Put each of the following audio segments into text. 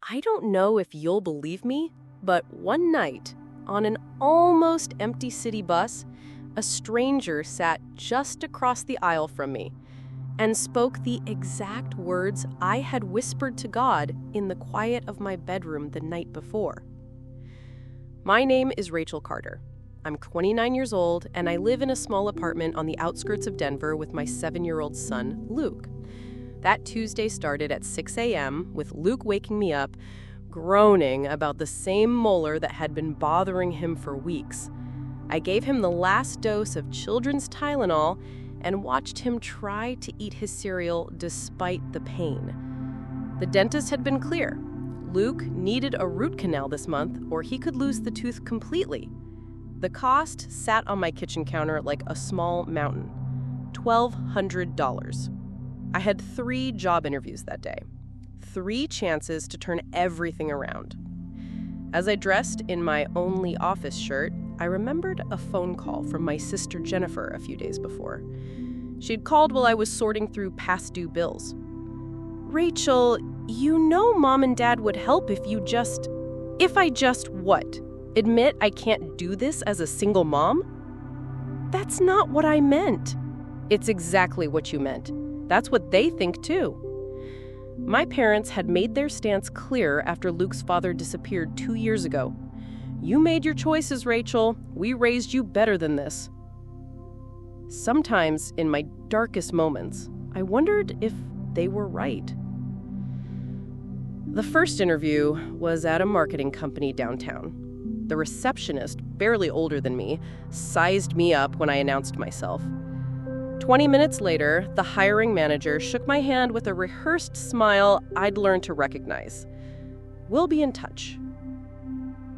I don't know if you'll believe me, but one night, on an almost empty city bus, a stranger sat just across the aisle from me and spoke the exact words I had whispered to God in the quiet of my bedroom the night before. My name is Rachel Carter. I'm 29 years old, and I live in a small apartment on the outskirts of Denver with my 7-year-old son, Luke. That Tuesday started at 6 a.m. with Luke waking me up, groaning about the same molar that had been bothering him for weeks. I gave him the last dose of children's Tylenol and watched him try to eat his cereal despite the pain. The dentist had been clear. Luke needed a root canal this month, or he could lose the tooth completely. The cost sat on my kitchen counter like a small mountain. $1,200. I had 3 job interviews that day. 3 chances to turn everything around. As I dressed in my only office shirt, I remembered a phone call from my sister Jennifer a few days before. She'd called while I was sorting through past due bills. "Rachel, you know Mom and Dad would help if I just what? Admit I can't do this as a single mom?" "That's not what I meant." "It's exactly what you meant. That's what they think too." My parents had made their stance clear after Luke's father disappeared 2 years ago. "You made your choices, Rachel. We raised you better than this." Sometimes, in my darkest moments, I wondered if they were right. The first interview was at a marketing company downtown. The receptionist, barely older than me, sized me up when I announced myself. 20 minutes later, the hiring manager shook my hand with a rehearsed smile I'd learned to recognize. "We'll be in touch."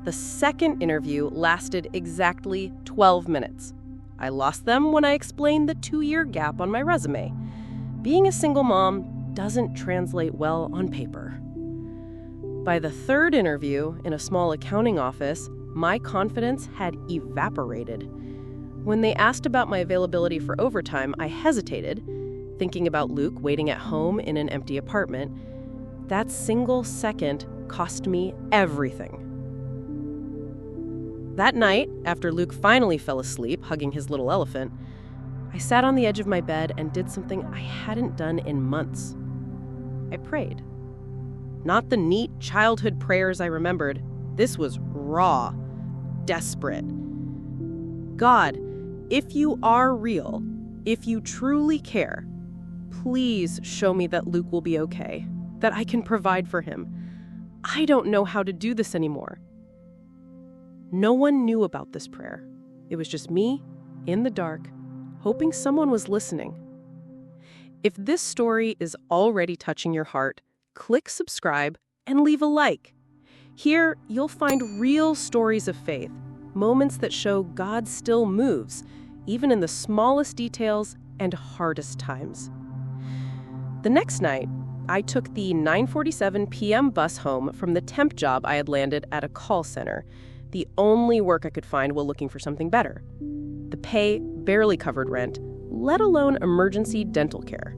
The second interview lasted exactly 12 minutes. I lost them when I explained the 2-year gap on my resume. Being a single mom doesn't translate well on paper. By the third interview, in a small accounting office, my confidence had evaporated. When they asked about my availability for overtime, I hesitated, thinking about Luke waiting at home in an empty apartment. That single second cost me everything. That night, after Luke finally fell asleep hugging his little elephant, I sat on the edge of my bed and did something I hadn't done in months. I prayed. Not the neat childhood prayers I remembered. This was raw, desperate. God, if you are real, if you truly care, please show me that Luke will be okay, that I can provide for him. I don't know how to do this anymore. No one knew about this prayer. It was just me, in the dark, hoping someone was listening. If this story is already touching your heart, click subscribe and leave a like. Here, you'll find real stories of faith, moments that show God still moves, even in the smallest details and hardest times. The next night, I took the 9:47 p.m. bus home from the temp job I had landed at a call center, the only work I could find while looking for something better. The pay barely covered rent, let alone emergency dental care.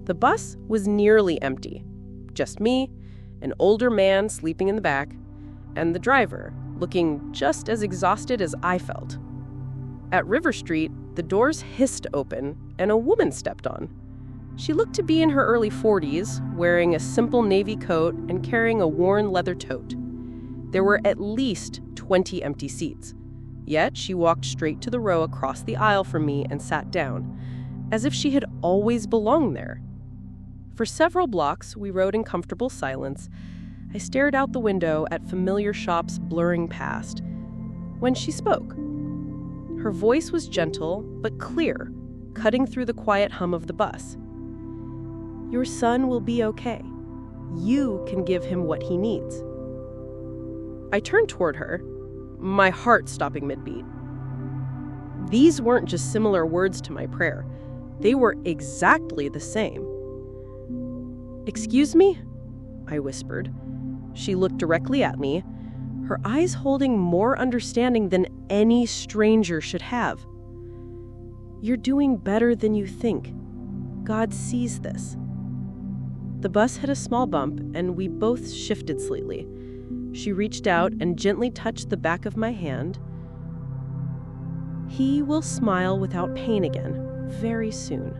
The bus was nearly empty. Just me, an older man sleeping in the back, and the driver, looking just as exhausted as I felt. At River Street, the doors hissed open, and a woman stepped on. She looked to be in her early 40s, wearing a simple navy coat and carrying a worn leather tote. There were at least 20 empty seats. Yet she walked straight to the row across the aisle from me and sat down, as if she had always belonged there. For several blocks, we rode in comfortable silence. I stared out the window at familiar shops blurring past. When she spoke, her voice was gentle but clear, cutting through the quiet hum of the bus. "Your son will be okay. You can give him what he needs." I turned toward her, my heart stopping mid-beat. These weren't just similar words to my prayer. They were exactly the same. "Excuse me?" I whispered. She looked directly at me, her eyes holding more understanding than any stranger should have. "You're doing better than you think. God sees this." The bus hit a small bump, and we both shifted slightly. She reached out and gently touched the back of my hand. He will smile without pain again, very soon.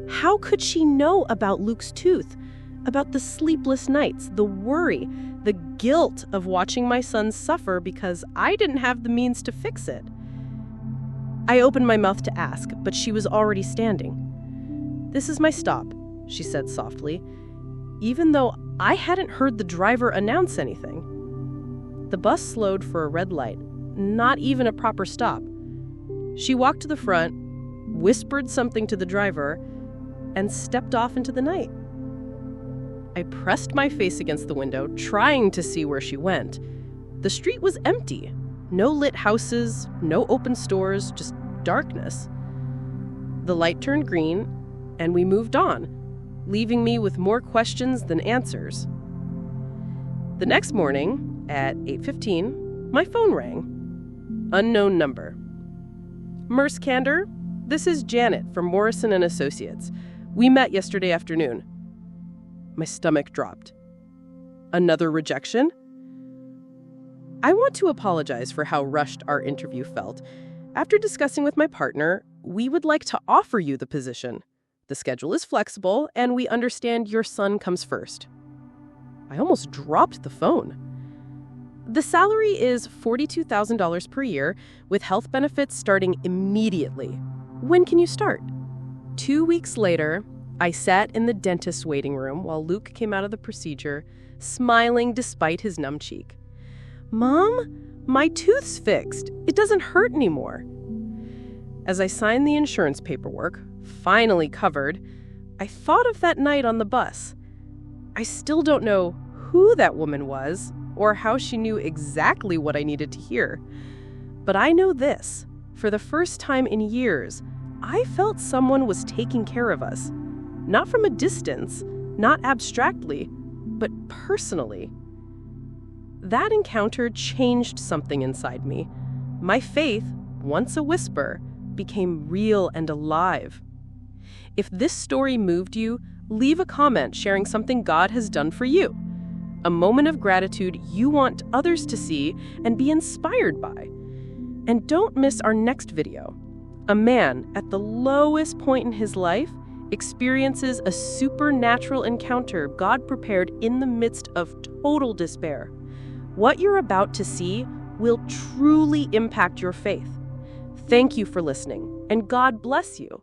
How could she know about Luke's tooth? About the sleepless nights, the worry, the guilt of watching my son suffer because I didn't have the means to fix it? I opened my mouth to ask, but she was already standing. "This is my stop," she said softly, even though I hadn't heard the driver announce anything. The bus slowed for a red light, not even a proper stop. She walked to the front, whispered something to the driver, and stepped off into the night. I pressed my face against the window, trying to see where she went. The street was empty. No lit houses, no open stores, just darkness. The light turned green, and we moved on, leaving me with more questions than answers. The next morning, at 8:15, my phone rang. Unknown number. "Merce Kander, this is Janet from Morrison & Associates. We met yesterday afternoon." My stomach dropped. Another rejection? I want to apologize for how rushed our interview felt. After discussing with my partner, we would like to offer you the position. The schedule is flexible, and we understand your son comes first. I almost dropped the phone. The salary is $42,000 per year, with health benefits starting immediately. When can you start? 2 weeks later, I sat in the dentist's waiting room while Luke came out of the procedure, smiling despite his numb cheek. "Mom, my tooth's fixed. It doesn't hurt anymore." As I signed the insurance paperwork, finally covered, I thought of that night on the bus. I still don't know who that woman was or how she knew exactly what I needed to hear. But I know this: for the first time in years, I felt someone was taking care of us. Not from a distance, not abstractly, but personally. That encounter changed something inside me. My faith, once a whisper, became real and alive. If this story moved you, leave a comment sharing something God has done for you. A moment of gratitude you want others to see and be inspired by. And don't miss our next video. A man at the lowest point in his life experiences a supernatural encounter God prepared in the midst of total despair. What you're about to see will truly impact your faith. Thank you for listening, and God bless you.